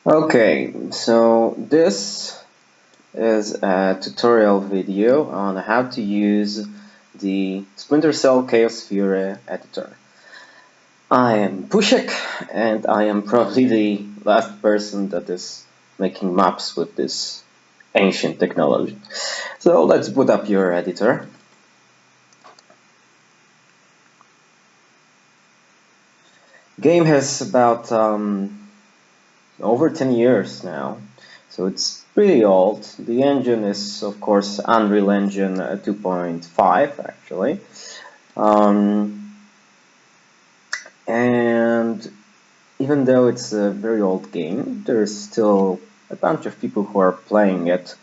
Okay, so this is a tutorial video on how to use the Splinter Cell Chaos Theory editor. I am Pushek, and I am probably the last person that is making maps with this ancient technology. So let's boot up your editor. Game has about over 10 years now, so it's pretty old. The engine is, of course, Unreal Engine 2.5 actually. And even though it's a very old game, there's still a bunch of people who are playing it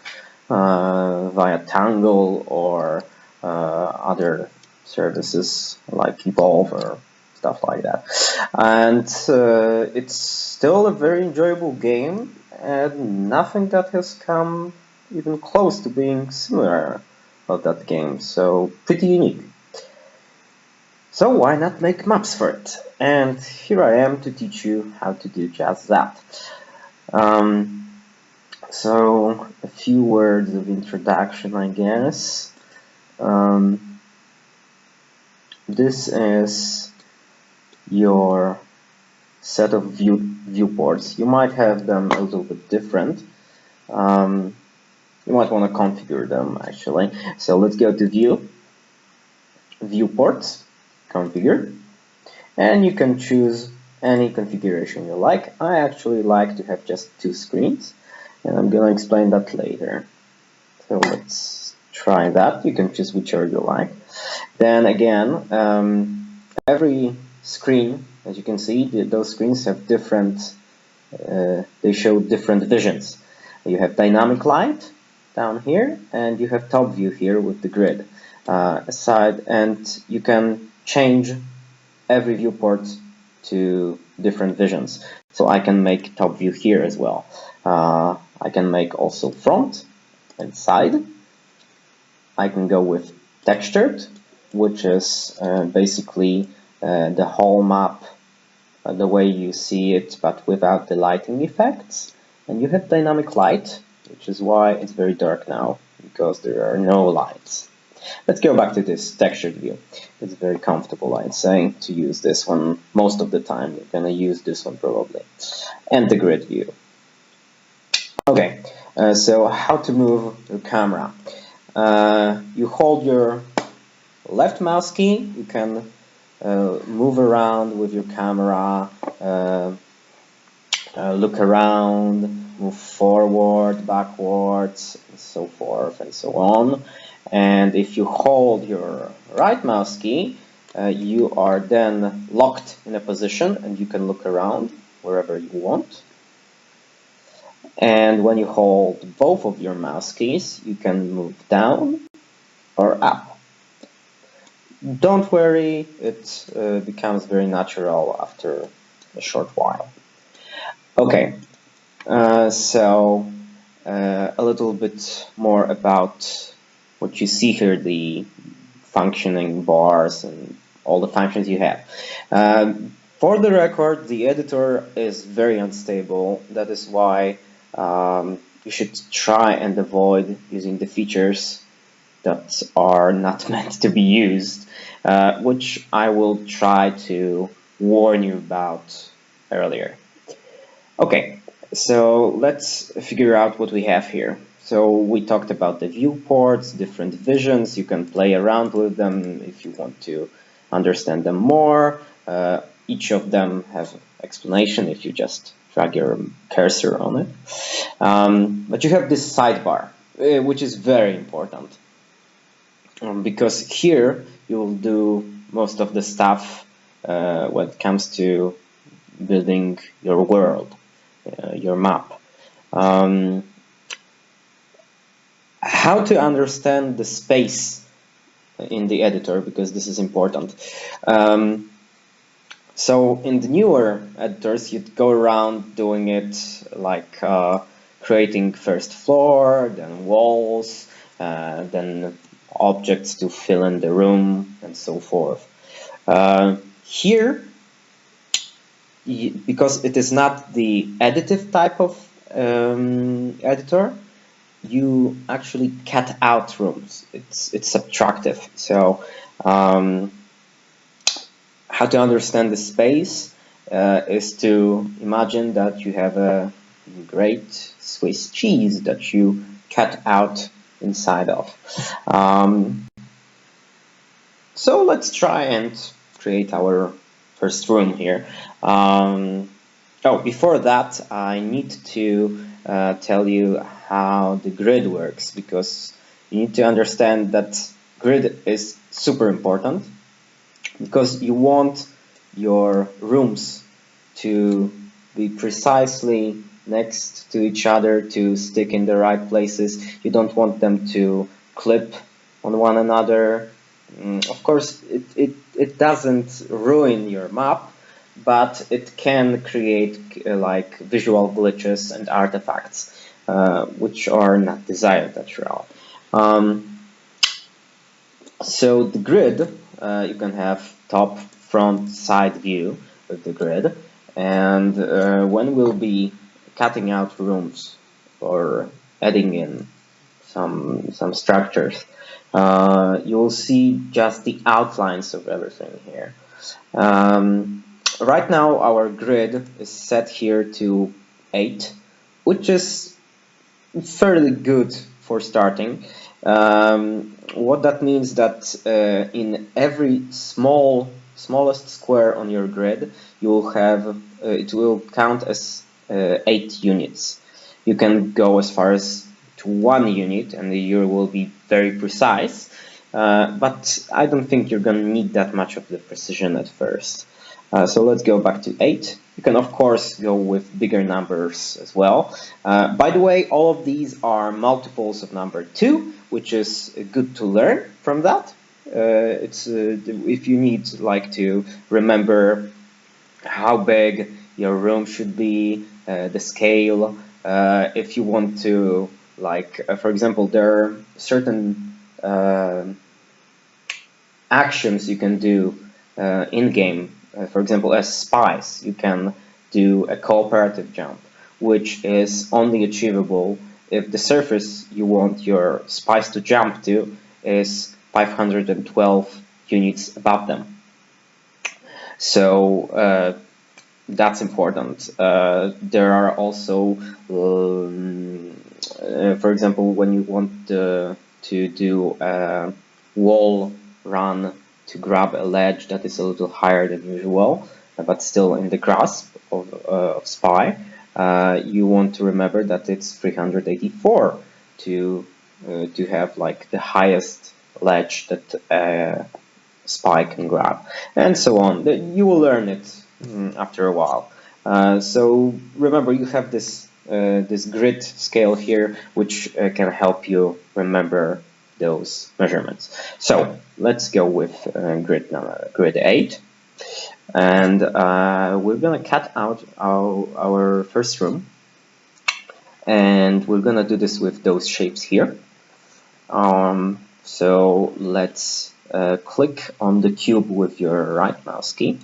via Tangle or other services like Evolve or stuff like that. And it's still a very enjoyable game, and nothing that has come even close to being similar of that game, so pretty unique. So why not make maps for it? And here I am to teach you how to do just that. So a few words of introduction, I guess. This is your set of viewports. You might have them a little bit different. You might want to configure them actually. So let's go to View, Viewports, Configure, and you can choose any configuration you like. I actually like to have just two screens, and I'm going to explain that later. So let's try that. You can choose whichever you like. Then again, every screen, as you can see, those screens have different, they show different visions. You have dynamic light down here, and you have top view here with the grid aside, and you can change every viewport to different visions. So I can make top view here as well. I can make also front and side. I can go with textured, which is basically the whole map the way you see it, but without the lighting effects. And you have dynamic light, which is why it's very dark now, because there are no lights. Let's go back to this textured view. It's very comfortable, I'd say, to use this one most of the time. You're gonna use this one probably. And the grid view. Okay, so how to move your camera. You hold your left mouse key, you can move around with your camera, look around, move forward, backwards, and so forth and so on. And if you hold your right mouse key, you are then locked in a position and you can look around wherever you want. And when you hold both of your mouse keys, you can move down or up. Don't worry, it becomes very natural after a short while. Okay, so a little bit more about what you see here, the functioning bars and all the functions you have. For the record, the editor is very unstable. That is why you should try and avoid using the features that are not meant to be used, which I will try to warn you about earlier. Okay, so let's figure out what we have here. So we talked about the viewports, different visions. You can play around with them if you want to understand them more. Each of them has explanation if you just drag your cursor on it. But you have this sidebar, which is very important. Because here you will do most of the stuff when it comes to building your world, your map. How to understand the space in the editor, because this is important. So in the newer editors, you'd go around doing it like creating first floor, then walls, then objects to fill in the room, and so forth. Here, because it is not the additive type of editor, you actually cut out rooms. It's subtractive. So how to understand the space is to imagine that you have a great Swiss cheese that you cut out inside of. So let's try and create our first room here. Oh, before that, I need to tell you how the grid works, because you need to understand that grid is super important, because you want your rooms to be precisely next to each other, to stick in the right places. You don't want them to clip on one another. Of course, it doesn't ruin your map, but it can create like visual glitches and artifacts, which are not desired after all. So the grid, you can have top, front, side view with the grid, and when we'll be cutting out rooms or adding in some structures, you will see just the outlines of everything here. Right now our grid is set here to 8, which is fairly good for starting. What that means that in every smallest square on your grid, you will have it will count as 8 units. You can go as far as to 1 unit, and you will be very precise. But I don't think you're going to need that much of the precision at first. So let's go back to 8. You can of course go with bigger numbers as well. By the way, all of these are multiples of number 2, which is good to learn from that. It's if you need like to remember how big your room should be, the scale. If you want to, like, for example, there are certain actions you can do in game. For example, as spies, you can do a cooperative jump, which is only achievable if the surface you want your spies to jump to is 512 units above them. So that's important. There are also, for example, when you want to do a wall run to grab a ledge that is a little higher than usual, but still in the grasp of spy, you want to remember that it's 384 to have like the highest ledge that spy can grab, and so on. You will learn it after a while. So remember, you have this this grid scale here, which can help you remember those measurements. So let's go with grid 8, and we're gonna cut out our first room, and we're gonna do this with those shapes here. So let's click on the cube with your right mouse key,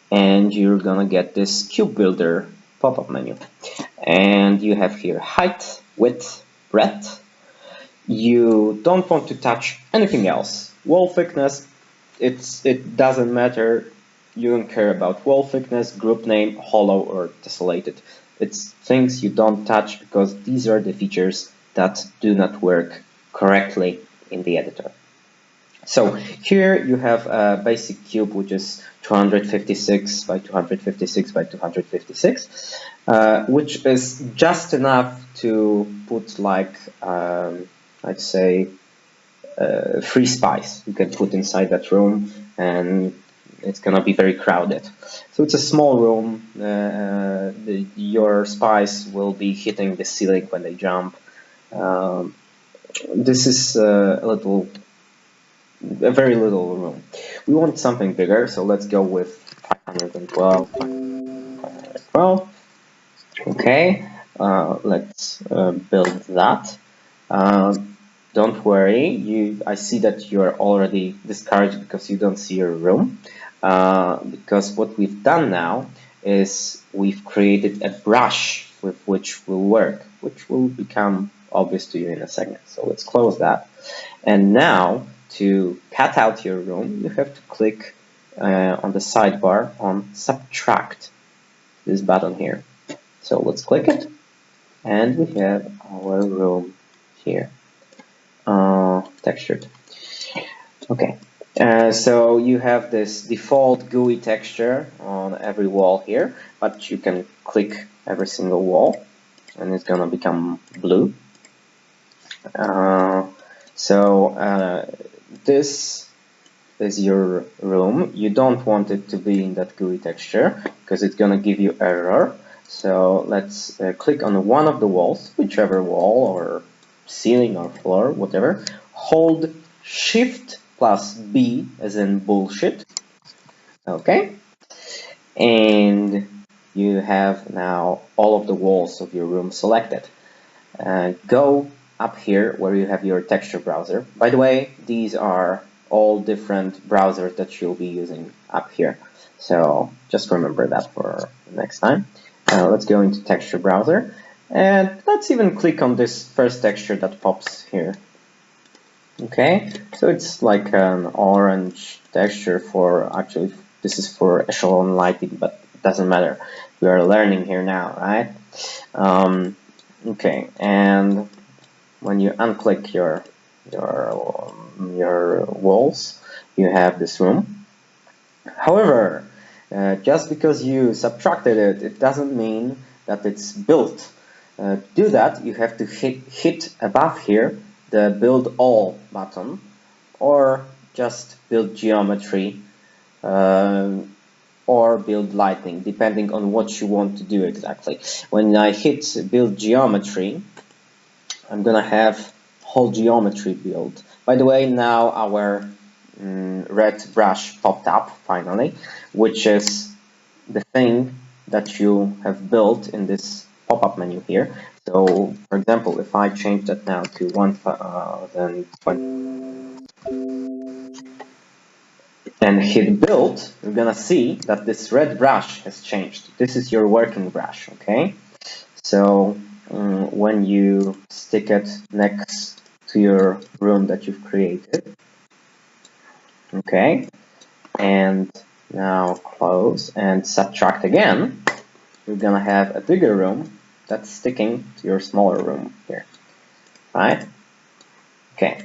and you're gonna get this cube builder pop-up menu, and you have here height, width, breadth. You don't want to touch anything else. Wall thickness, it doesn't matter. You don't care about wall thickness, group name, hollow or tessellated. It's things you don't touch, because these are the features that do not work correctly in the editor. So here you have a basic cube, which is 256 by 256 by 256, which is just enough to put like I'd say 3 spies you can put inside that room, and it's gonna be very crowded. So it's a small room. Your spies will be hitting the ceiling when they jump. This is a very little room. We want something bigger, so let's go with 512. 512. Okay, let's build that. Don't worry, I see that you're already discouraged because you don't see your room. Because what we've done now is we've created a brush with which we'll work, which will become obvious to you in a second. So let's close that. And now to cut out your room, you have to click on the sidebar on subtract, this button here. So let's click it, and we have our room here, textured. Okay, so you have this default GUI texture on every wall here, but you can click every single wall and it's gonna become blue. This is your room. You don't want it to be in that GUI texture because it's gonna give you error. So let's click on one of the walls, whichever wall or ceiling or floor, whatever. Hold Shift plus B as in bullshit. Okay. And you have now all of the walls of your room selected. Go up here where you have your texture browser. By the way, these are all different browsers that you'll be using up here. So just remember that for next time. Let's go into texture browser and let's even click on this first texture that pops here. Okay, so it's like an orange texture for, actually this is for echelon lighting, but it doesn't matter. We are learning here now, right? Okay, and when you unclick your walls, you have this room. However, just because you subtracted it, it doesn't mean that it's built. To do that, you have to hit above here the build all button, or just build geometry, or build lighting, depending on what you want to do exactly. When I hit build geometry, I'm gonna have whole geometry build. By the way, now our red brush popped up finally, which is the thing that you have built in this pop-up menu here. So, for example, if I change that now to 1020 and hit build, you're gonna see that this red brush has changed. This is your working brush, okay? So when you stick it next to your room that you've created, okay, and now close and subtract again, you're gonna have a bigger room that's sticking to your smaller room here, right? Okay.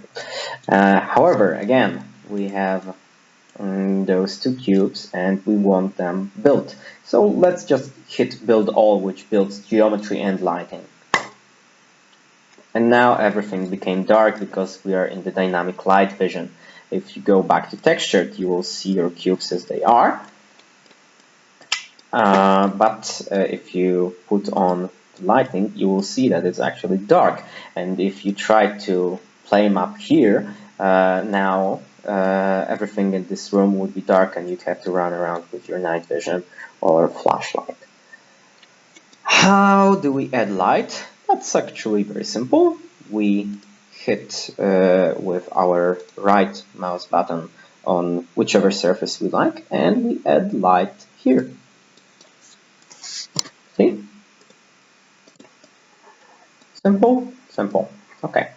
However, again, we have those two cubes and we want them built. So let's just hit build all, which builds geometry and lighting. And now everything became dark because we are in the dynamic light vision. If you go back to textured, you will see your cubes as they are. But if you put on lighting, you will see that it's actually dark. And if you try to play map here, now everything in this room would be dark and you'd have to run around with your night vision or flashlight. How do we add light? That's actually very simple. We hit with our right mouse button on whichever surface we like and we add light here. See? Simple? Simple. Okay.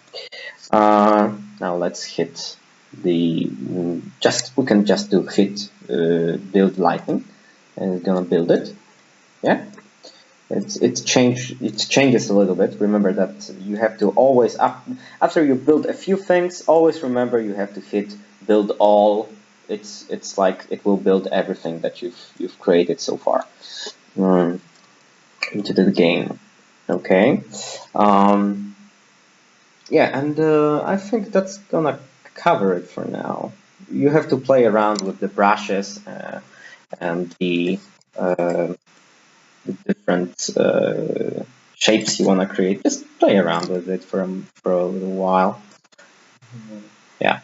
Now let's hit the we can just do hit build lighting and it's gonna build it. Yeah. It changes a little bit. Remember that you have to always, after you build a few things, always remember you have to hit build all. It's like it will build everything that you've created so far into the game. Okay. Yeah, and I think that's gonna cover it for now. You have to play around with the brushes and the different shapes you want to create. Just play around with it for a little while. Yeah.